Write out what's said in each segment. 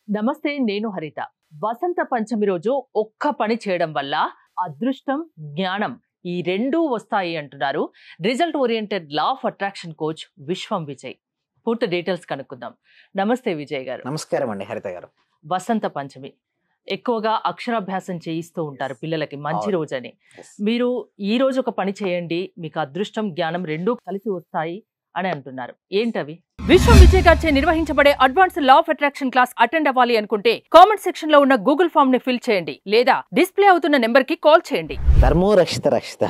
నమస్తే, నేను హరిత. వసంత పంచమి రోజు ఒక్క పని చేయడం వల్ల అదృష్టం, జ్ఞానం ఈ రెండూ వస్తాయి అంటున్నారు result oriented law of attraction coach విశ్వం విజయ్. పూర్తి డీటెయిల్స్ కనుక్కుందాం. నమస్తే విజయ్ గారు. నమస్కారం అండి హరిత గారు. వసంత పంచమి ఎక్కువగా అక్షరాభ్యాసం చేయిస్తూ ఉంటారు పిల్లలకి, మంచి అవును. రోజని. Yes. మీరు ఈ రోజు ఒక పని చేయండి, మీకు అదృష్టం, జ్ఞానం రెండూ కలిసి వస్తాయి అని అంటున్నారు. ఏంటవి? విశ్వం విజయ్ గారిచే నిర్వహించబడే advance law of attraction class attend అవ్వాలి అనుకుంటే కామెంట్ సెక్షన్ లో ఉన్న గూగుల్ ఫామ్ ని ఫిల్ చేయండి, లేదా డిస్ప్లే అవుతున్న నెంబర్ కి కాల్ చేయండి. ధర్మో రక్షిత రక్షిత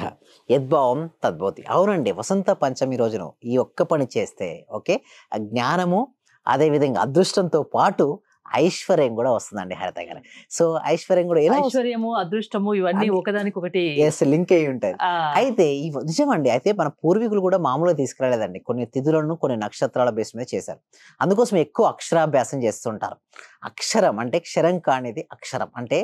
యద్భావం తద్భవతి. అవునండి, వసంత పంచమి రోజున ఈ ఒక్క పని చేస్తే ఓకే, ఆ జ్ఞానము అదే విధంగా అదృష్టంతో పాటు ఐశ్వర్యం కూడా వస్తుందండి హరిత గారు. సో ఐశ్వర్యం కూడా ఎలా ఐశ్వర్యము, అదృష్టము ఇవన్నీ ఒకదానికొకటి లింక్ అయి ఉంటుంది. అయితే ఈ నిజమండి. అయితే మన పూర్వీకులు కూడా మామూలుగా తీసుకురాలేదండి, కొన్ని తిథులను కొన్ని నక్షత్రాల బేస్ మీద చేశారు. అందుకోసం ఎక్కువ అక్షరాభ్యాసం చేస్తుంటారు. అక్షరం అంటే క్షరం కానిది అక్షరం అంటే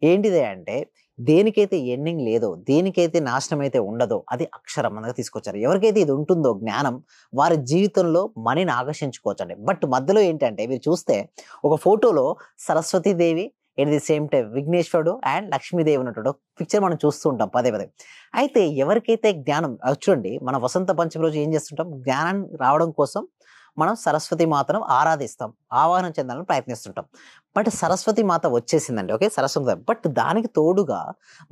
ఏంటిదే అంటే దేనికైతే ఎండింగ్ లేదో, దేనికైతే నాశనం అయితే ఉండదో అది అక్షరం అనగా తీసుకొచ్చారు. ఎవరికైతే ఇది ఉంటుందో జ్ఞానం, వారి జీవితంలో మనీని ఆకర్షించుకోవచ్చు అండి. బట్ మధ్యలో ఏంటంటే మీరు చూస్తే ఒక ఫోటోలో Saraswati Devi at the same time విఘ్నేశ్వరుడు అండ్ లక్ష్మీదేవి ఉన్నట్టు పిక్చర్ మనం చూస్తూ ఉంటాం పదే పదే. అయితే ఎవరికైతే జ్ఞానం చూడండి, మన వసంత పంచమి రోజు ఏం చేస్తుంటాం, జ్ఞానం రావడం కోసం మనం సరస్వతి మాతను ఆరాధిస్తాం, ఆహ్వానం చెందాలని ప్రయత్నిస్తుంటాం. బట్ సరస్వతి మాత వచ్చేసిందండి, ఓకే, సరస్వతి. బట్ దానికి తోడుగా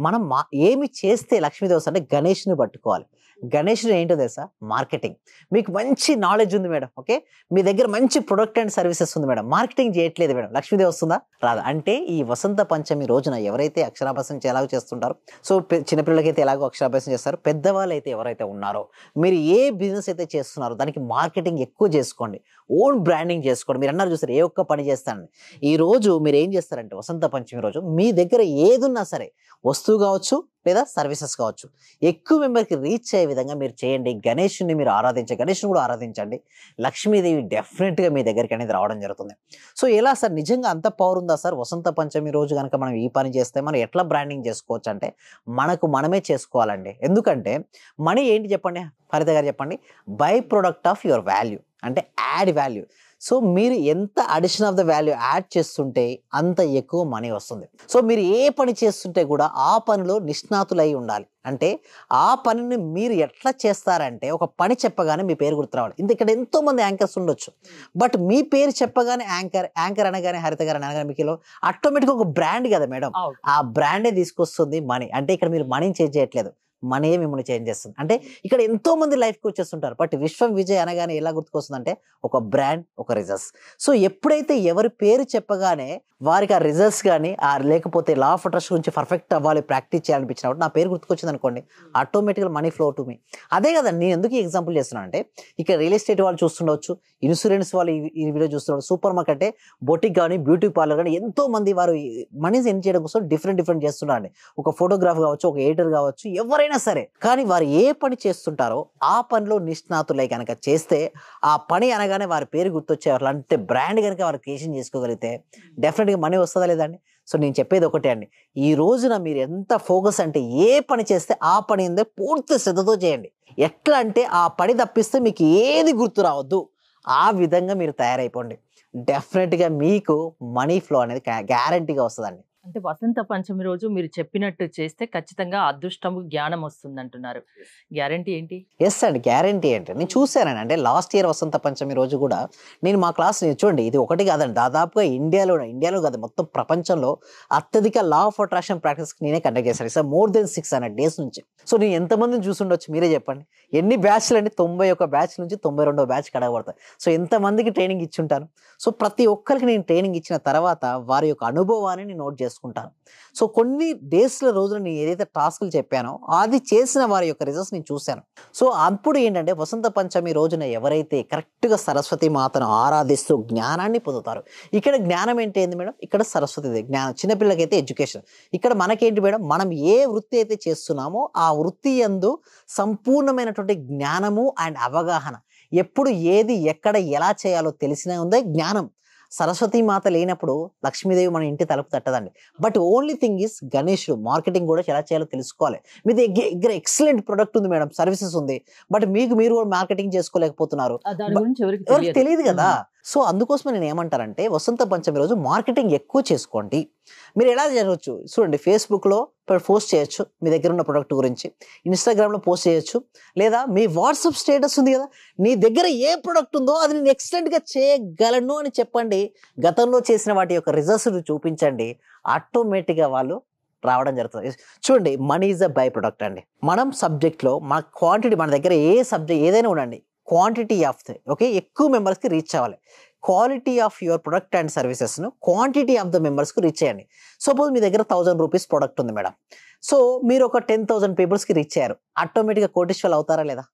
మనం ఏమి చేస్తే లక్ష్మీదేవి వస్తుంది అంటే గణేష్ని పట్టుకోవాలి. గణేషుడు ఏంటో తెలుసా, మార్కెటింగ్. మీకు మంచి నాలెడ్జ్ ఉంది మేడం, ఓకే, మీ దగ్గర మంచి ప్రొడక్ట్ అండ్ సర్వీసెస్ ఉంది మేడం, మార్కెటింగ్ చేయట్లేదు మేడం, లక్ష్మీదేవి వస్తుందా? రాదు. అంటే ఈ వసంత పంచమి రోజున ఎవరైతే అక్షరాభ్యాసం ఎలాగో చేస్తుంటారో, సో చిన్నపిల్లలకైతే ఎలాగో అక్షరాభ్యాసం చేస్తారు, పెద్దవాళ్ళు అయితే ఎవరైతే ఉన్నారో, మీరు ఏ బిజినెస్ అయితే చేస్తున్నారో దానికి మార్కెటింగ్ ఎక్కువ చేసుకోండి, ఓన్ బ్రాండింగ్ చేసుకోండి. మీరు అన్నారు చూస్తారు, ఏ ఒక్క పని చేస్తానండి. ఈ రోజు మీరు ఏం చేస్తారంటే వసంత పంచమి రోజు మీ దగ్గర ఏదున్నా సరే, వస్తువు కావచ్చు లేదా సర్వీసెస్ కావచ్చు, ఎక్కువ మెంబర్కి రీచ్ అయ్యే విధంగా మీరు చేయండి. గణేషుని మీరు ఆరాధించండి, గణేషుని కూడా ఆరాధించండి. లక్ష్మీదేవి డెఫినెట్గా మీ దగ్గరికి అనేది రావడం జరుగుతుంది. సో ఎలా సార్, నిజంగా అంత పవర్ ఉందా సార్? వసంత పంచమి రోజు కనుక మనం ఈ పని చేస్తే మనం ఎట్లా బ్రాండింగ్ చేసుకోవచ్చు అంటే మనకు మనమే చేసుకోవాలండి. ఎందుకంటే మనీ ఏంటి చెప్పండి హరిత గారు, చెప్పండి. By product of your value అంటే యాడ్ వాల్యూ. సో మీరు ఎంత addition of the value add చేస్తుంటే అంత ఎక్కువ మనీ వస్తుంది. సో మీరు ఏ పని చేస్తుంటే కూడా ఆ పనిలో నిష్ణాతులై ఉండాలి. అంటే ఆ పనిని మీరు ఎట్లా చేస్తారంటే ఒక పని చెప్పగానే మీ పేరు గుర్తురావాలి. ఇక్కడ ఎంతో మంది యాంకర్స్ ఉండొచ్చు, బట్ మీ పేరు చెప్పగానే యాంకర్ అనగానే హరిత గారు అనగానే మీకు ఆటోమేటిక్గా ఒక బ్రాండ్ కదా మేడం, ఆ బ్రాండే తీసుకొస్తుంది మనీ. అంటే ఇక్కడ మీరు మనీని చేంజ్ చేయట్లేదు, మనీ మిమ్మల్ని చేంజ్ చేస్తుంది. అంటే ఇక్కడ ఎంతో మంది లైఫ్కి వచ్చేస్తుంటారు, బట్ విశ్వం విజయ్ అనగానే ఎలా గుర్తుకొస్తుందంటే ఒక బ్రాండ్, ఒక రిజల్ట్స్. సో ఎప్పుడైతే ఎవరి పేరు చెప్పగానే వారికి ఆ రిజల్ట్స్ కానీ లేకపోతే లా ఆఫ్ అట్రాక్షన్ గురించి పర్ఫెక్ట్ అవ్వాలి, ప్రాక్టీస్ చేయాలనిపించినప్పుడు నా పేరు గుర్తుకొచ్చింది అనుకోండి, ఆటోమేటిక్గా మనీ ఫ్లో టు మీ. అదే కదా నేను ఎందుకు ఎగ్జాంపుల్ చేస్తున్నాను అంటే, ఇక్కడ రియల్ ఎస్టేట్ వాళ్ళు చూస్తుండవచ్చు, ఇన్సూరెన్స్ వాళ్ళు ఈ వీడియో చూస్తున్నారు, సూపర్ మార్కెట్ అంటే బొటిక్ కానీ బ్యూటీ పార్లర్ కానీ ఎంతో మంది వారు మనీ ఎర్న్ చేయడం కోసం డిఫరెంట్ చేస్తున్నారండి. ఒక ఫోటోగ్రాఫర్ కావచ్చు, ఒక ఎడిటర్ కావచ్చు, ఎవరైనా సరే. కానీ వారు ఏ పని చేస్తుంటారో ఆ పనిలో నిష్ణాతులై కనుక చేస్తే ఆ పని అనగానే వారి పేరు గుర్తొచ్చే అంటే బ్రాండ్ కనుక వారు క్రియేషన్ చేసుకోగలిగితే డెఫినెట్గా మనీ వస్తుందా లేదండి? సో నేను చెప్పేది ఒకటే అండి, ఈ రోజున మీరు ఎంత ఫోకస్ అంటే ఏ పని చేస్తే ఆ పని ఏందో పూర్తి శ్రద్ధతో చేయండి. ఎట్లా అంటే ఆ పని తప్పిస్తే మీకు ఏది గుర్తు రావద్దు, ఆ విధంగా మీరు తయారైపోండి. డెఫినెట్గా మీకు మనీ ఫ్లో అనేది గ్యారంటీగా వస్తుందండి. అంటే వసంత పంచమి రోజు మీరు చెప్పినట్టు చేస్తే ఖచ్చితంగా అదృష్టము, జ్ఞానం వస్తుంది అంటున్నారు. గ్యారంటీ ఏంటి? ఎస్ అండి, గ్యారంటీ ఏంటి నేను చూశానండి. అంటే లాస్ట్ ఇయర్ వసంత పంచమి రోజు కూడా నేను మా క్లాస్ చూడండి, ఇది ఒకటి కాదండి, దాదాపుగా ఇండియాలో కాదు మొత్తం ప్రపంచంలో అత్యధిక లా ఆఫ్ అట్రాక్షన్ ప్రాక్టీస్ నేనే కండక్ట్ చేశాను సార్, మోర్ దెన్ 600 days నుంచి. సో నేను ఎంతమందిని చూసుండొచ్చు మీరే చెప్పండి. ఎన్ని బ్యాచ్లు అండి? 91 బ్యాచ్ నుంచి 92వ బ్యాచ్ కడగబడతాయి. సో ఎంతమందికి ట్రైనింగ్ ఇచ్చి ఉంటాను. సో ప్రతి ఒక్కరికి నేను ట్రైనింగ్ ఇచ్చిన తర్వాత వారి యొక్క అనుభవాన్ని నేను నోట్ చేసుకుంటాను. సో కొన్ని డేస్ల రోజున నేను ఏదైతే టాస్క్లు చెప్పానో అది చేసిన వారి యొక్క రిజల్ట్స్ నేను చూశాను. సో అప్పుడు ఏంటంటే వసంత పంచమి రోజున ఎవరైతే కరెక్ట్గా సరస్వతి మాతను ఆరాధిస్తూ జ్ఞానాన్ని పొందుతారు. ఇక్కడ జ్ఞానం ఏంటి మేడం? ఇక్కడ సరస్వతి జ్ఞానం. చిన్నపిల్లలకైతే ఎడ్యుకేషన్. ఇక్కడ మనకేంటి మేడం, మనం ఏ వృత్తి అయితే చేస్తున్నామో ఆ వృత్తి యందు సంపూర్ణమైనటువంటి జ్ఞానము అండ్ అవగాహన. ఎప్పుడు ఏది ఎక్కడ ఎలా చేయాలో తెలిసిన ఉందే జ్ఞానం. సరస్వతి మాత లేనప్పుడు లక్ష్మీదేవి మన ఇంటి తలుపు తట్టదండి. బట్ ఓన్లీ థింగ్ ఇస్ గణేషుడు మార్కెటింగ్ కూడా ఎలా చేయాలో తెలుసుకోవాలి. మీ దగ్గర ఎక్సలెంట్ ప్రొడక్ట్ ఉంది మేడం, సర్వీసెస్ ఉంది, బట్ మీరు కూడా మార్కెటింగ్ చేసుకోలేకపోతున్నారు. దాని గురించి ఎవరికి తెలియదు కదా. సో అందుకోసమే నేను ఏమంటానంటే వసంత పంచమి రోజు మార్కెటింగ్ ఎక్కువ చేసుకోండి. మీరు ఎలా చేయవచ్చు చూడండి, ఫేస్బుక్లో పోస్ట్ చేయొచ్చు మీ దగ్గర ఉన్న ప్రొడక్ట్ గురించి, ఇన్స్టాగ్రామ్లో పోస్ట్ చేయొచ్చు, లేదా మీ వాట్సాప్ స్టేటస్ ఉంది కదా, నీ దగ్గర ఏ ప్రొడక్ట్ ఉందో అది నేను ఎక్సలెంట్గా చేయగలను అని చెప్పండి. గతంలో చేసిన వాటి యొక్క రిజల్ట్స్ చూపించండి, ఆటోమేటిక్గా వాళ్ళు రావడం జరుగుతుంది. చూడండి, money is a by product అండి. మనం సబ్జెక్ట్లో మన క్వాంటిటీ, మన దగ్గర ఏ సబ్జెక్ట్ ఏదైనా ఉండండి, క్వాంటిటీ ఆఫ్ ఓకే ఎక్కువ మెంబర్స్కి రీచ్ అవ్వాలి. Quality of your product and సర్వీసెస్ను క్వాంటిటీ ఆఫ్ ద మెంబర్స్కి రీచ్ చేయండి. సపోజ్ మీ దగ్గర 1000 రూపీస్ ప్రొడక్ట్ ఉంది మేడం, సో మీరు ఒక 10,000 పీపుల్స్కి రీచ్ అయ్యారు, ఆటోమేటిక్గా కోటీశ్వరులు అవుతారా లేదా?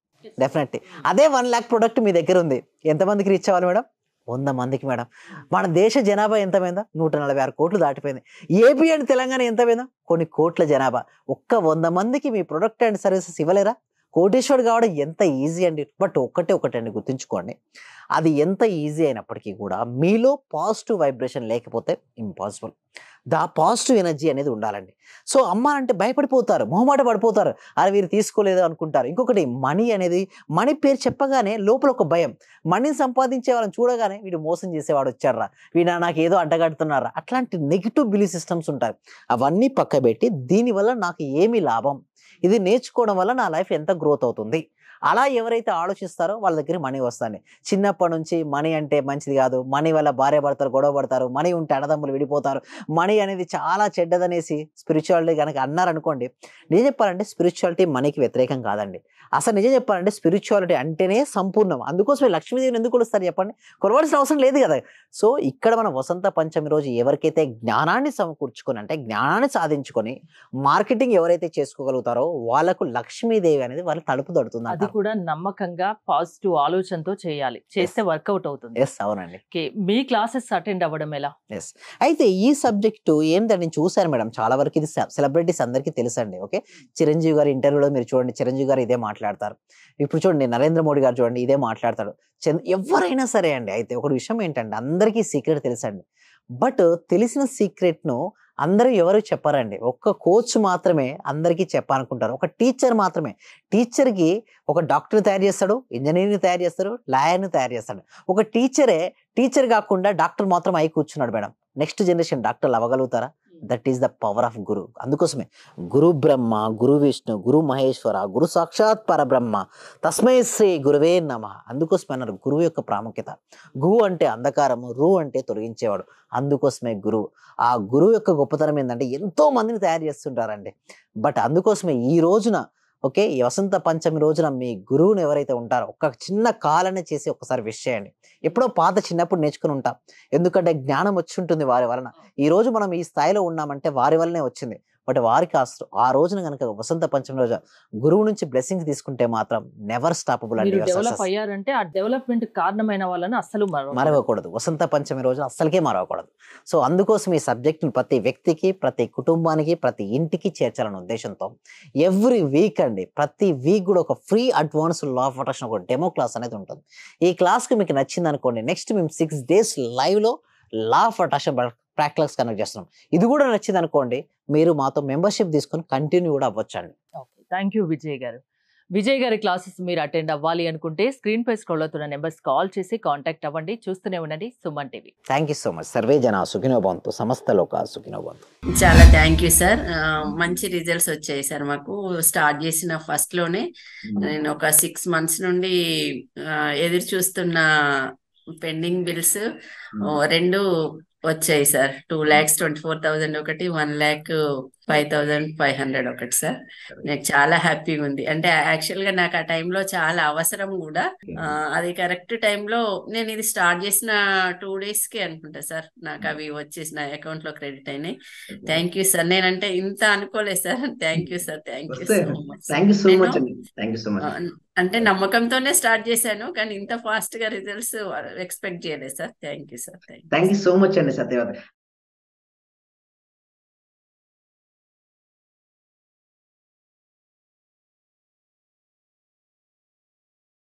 డెఫినెట్లీ. అదే 1 lakh ప్రొడక్ట్ మీ దగ్గర ఉంది, ఎంతమందికి రీచ్ అవ్వాలి మేడం? 100 మందికి మేడం. మన దేశ జనాభా ఎంత పోయిందా? 146 కోట్లు దాటిపోయింది. ఏపీ అండ్ తెలంగాణ ఎంత పోయిందా? కొన్ని కోట్ల జనాభా. ఒక్క 100 మందికి మీ ప్రొడక్ట్ అండ్ సర్వీసెస్ ఇవ్వలేరా? కోటీశ్వరుడు కావడం ఎంత ఈజీ అండి. బట్ ఒకటండి గుర్తుంచుకోండి, అది ఎంత ఈజీ అయినప్పటికీ కూడా మీలో పాజిటివ్ వైబ్రేషన్ లేకపోతే ఇంపాసిబుల్. పాజిటివ్ ఎనర్జీ అనేది ఉండాలండి. సో అమ్మ అంటే భయపడిపోతారు, మొహమాట పడిపోతారు, అది వీరు తీసుకోలేదు అనుకుంటారు. ఇంకొకటి, మనీ పేరు చెప్పగానే లోపల ఒక భయం, మనీని సంపాదించే వాళ్ళని చూడగానే వీడు మోసం చేసేవాడు వచ్చారా, వీడు నాకు ఏదో అంటగడుతున్నారా, అట్లాంటి నెగిటివ్ బిలీఫ్ సిస్టమ్స్ ఉంటాయి. అవన్నీ పక్కబెట్టి దీనివల్ల నాకు ఏమి లాభం, ఇది నేర్చుకోవడం వల్ల నా లైఫ్ ఎంత గ్రోత్ అవుతుంది, అలా ఎవరైతే ఆలోచిస్తారో వాళ్ళ దగ్గర మనీ వస్తాయి. చిన్నప్పటి నుంచి మనీ అంటే మంచిది కాదు, మనీ వల్ల భార్య భర్తలు గొడవ పడతారు, మనీ ఉంటే అన్నదమ్ములు విడిపోతారు, మనీ అనేది చాలా చెడ్డదనేసి స్పిరిచువాలిటీ కనుక అన్నారనుకోండి, నిజం చెప్పాలంటే స్పిరిచువాలిటీ మనీకి వ్యతిరేకం కాదండి. అసలు నిజం చెప్పాలంటే స్పిరిచువాలిటీ అంటేనే సంపూర్ణం. అందుకోసమే లక్ష్మీదేవిని ఎందుకు కొలుస్తారు చెప్పండి? కొలవాల్సిన అవసరం లేదు కదా. సో ఇక్కడ మన వసంత పంచమి రోజు ఎవరికైతే జ్ఞానాన్ని సమకూర్చుకొని, అంటే జ్ఞానాన్ని సాధించుకొని మార్కెటింగ్ ఎవరైతే చేసుకోగలుగుతారో వాళ్ళకు లక్ష్మీదేవి అనేది వాళ్ళు తలుపు తడుతుంది. అది కూడా నమ్మకంగా పాజిటివ్ ఆలోచనతో చేయాలి, చేస్తే వర్కౌట్ అవుతుంది. ఎస్, అవునండి. మీ క్లాసెస్ అటెండ్ అవ్వడం ఎలా? ఎస్, అయితే ఈ సబ్జెక్టు ఏంటంటే నేను చూశాను మేడం, చాలా వరకు ఇది సెలబ్రిటీస్ అందరికీ తెలుసండి. ఓకే, చిరంజీవి గారి ఇంటర్వ్యూలో మీరు చూడండి, చిరంజీవి గారు ఇదే మాట్లాడతారు. ఇప్పుడు చూడండి, నరేంద్ర మోడీ గారు చూడండి ఇదే మాట్లాడతాడు. ఎవరైనా సరే అండి. అయితే ఒక విషయం ఏంటంటే అందరికీ సీక్రెట్ తెలుసండి, బట్ తెలిసిన సీక్రెట్ను అందరూ ఎవరు చెప్పారండి. ఒక్క కోచ్ మాత్రమే అందరికీ చెప్పాలనుకుంటారు, ఒక టీచర్ మాత్రమే. టీచర్కి ఒక డాక్టర్ని తయారు చేస్తాడు, ఇంజనీర్ని తయారు చేస్తాడు, లాయర్ని తయారు చేస్తాడు. ఒక టీచర్ కాకుండా డాక్టర్ మాత్రం అయి కూర్చున్నాడు మేడం. నెక్స్ట్ జనరేషన్ డాక్టర్లు అవ్వగలుగుతారా? That is the power of guru. అందుకోసమే గురు బ్రహ్మ, గురు విష్ణు, గురు మహేశ్వర, గురు సాక్షాత్ పరబ్రహ్మ, తస్మై శ్రీ గురువే నమః. అందుకోసమే అన్నారు గురువు యొక్క ప్రాముఖ్యత. గు అంటే అంధకారము, రు అంటే తొలగించేవాడు. అందుకోసమే గురువు. ఆ గురువు యొక్క గొప్పతనం ఏంటంటే ఎంతో మందిని తయారు చేస్తుంటారండి. బట్ అందుకోసమే ఈ రోజున ఓకే, ఈ వసంత పంచమి రోజున మీ గురువుని ఎవరైతే ఉంటారో ఒక చిన్న కాలనే చేసి ఒకసారి విష్ చేయండి. ఎప్పుడో పాత చిన్నప్పుడు నేర్చుకుని ఉంటాం, ఎందుకంటే జ్ఞానం వచ్చి ఉంటుంది వారి వలన. ఈ రోజు మనం ఈ స్థాయిలో ఉన్నామంటే వారి వల్లనే వచ్చింది. బట్ వారికి ఆ రోజున కనుక వసంత పంచమి రోజు గురువు నుంచి బ్లెస్సింగ్స్ తీసుకుంటే మాత్రం నెవర్ స్టాపబుల్ అండి. డెవలప్ అయ్యారంటే ఆ డెవలప్మెంట్ కారణమైన వాళ్ళని అస్సలు మరవకూడదు. వసంత పంచమి రోజు అస్సలకే మరవకూడదు. సో అందుకోసం ఈ సబ్జెక్ట్ని ప్రతి వ్యక్తికి, ప్రతి కుటుంబానికి, ప్రతి ఇంటికి చేర్చాలనే ఉద్దేశంతో ఎవ్రీ వీక్ అండి, ప్రతి వీక్ కూడా ఒక free advance law of attraction ఒక డెమో క్లాస్ అనేది ఉంటుంది. ఈ క్లాస్కి మీకు నచ్చింది అనుకోండి, నెక్స్ట్ మేము 6 days లైవ్లో law of attraction practicals connect చేస్తున్నాం. ఇది కూడా నచ్చింది అనుకోండి, మీరు మాతో మెంబర్షిప్ తీసుకొని కంటిన్యూ కూడా అవ్వచ్చండి. ఓకే, థ్యాంక్ యూ విజయ్ గారు. విజయ్ గారి క్లాసెస్ మీరు అటెండ్ అవ్వాలి అనుకుంటే స్క్రీన్ పై స్క్రోల్ అవుతున్న నెంబర్స్ కాల్ చేసి కాంటాక్ట్ అవ్వండి. చూస్తూనే ఉండండి Suman TV. Thank you so much. Survey జన సుఖినో భవంతు, సమస్త లోకా సుఖినో భవంతు. చాలా థ్యాంక్ యూ సార్. మంచి రిజల్ట్స్ వచ్చాయి సార్. మాకు స్టార్ట్ చేసిన ఫస్ట్ లోనే నేను ఒక 6 months నుండి ఎదురు చూస్తున్న పెండింగ్ బిల్స్ 2 వచ్చాయి సార్. 2,24,000 ఒకటి, 1,05,500 ఒకటి సార్. నాకు చాలా హ్యాపీగా ఉంది. అంటే యాక్చువల్ గా నాకు ఆ టైంలో చాలా అవసరం కూడా. అది కరెక్ట్ టైంలో నేను ఇది స్టార్ట్ చేసిన 2 days కి అనుకుంటా సార్ నాకు అవి వచ్చేసి నా అకౌంట్ లో క్రెడిట్ అయినాయి. Thank you sir. నేనంటే ఇంత అనుకోలేదు sir. Thank you sir. Thank you so much. అంటే నమ్మకంతోనే స్టార్ట్ చేశాను, కానీ ఇంత ఫాస్ట్ గా రిజల్ట్స్ ఎక్స్పెక్ట్ చేయలేదు sir. Thank you sir. Thank you so much అండి సత్యవతి.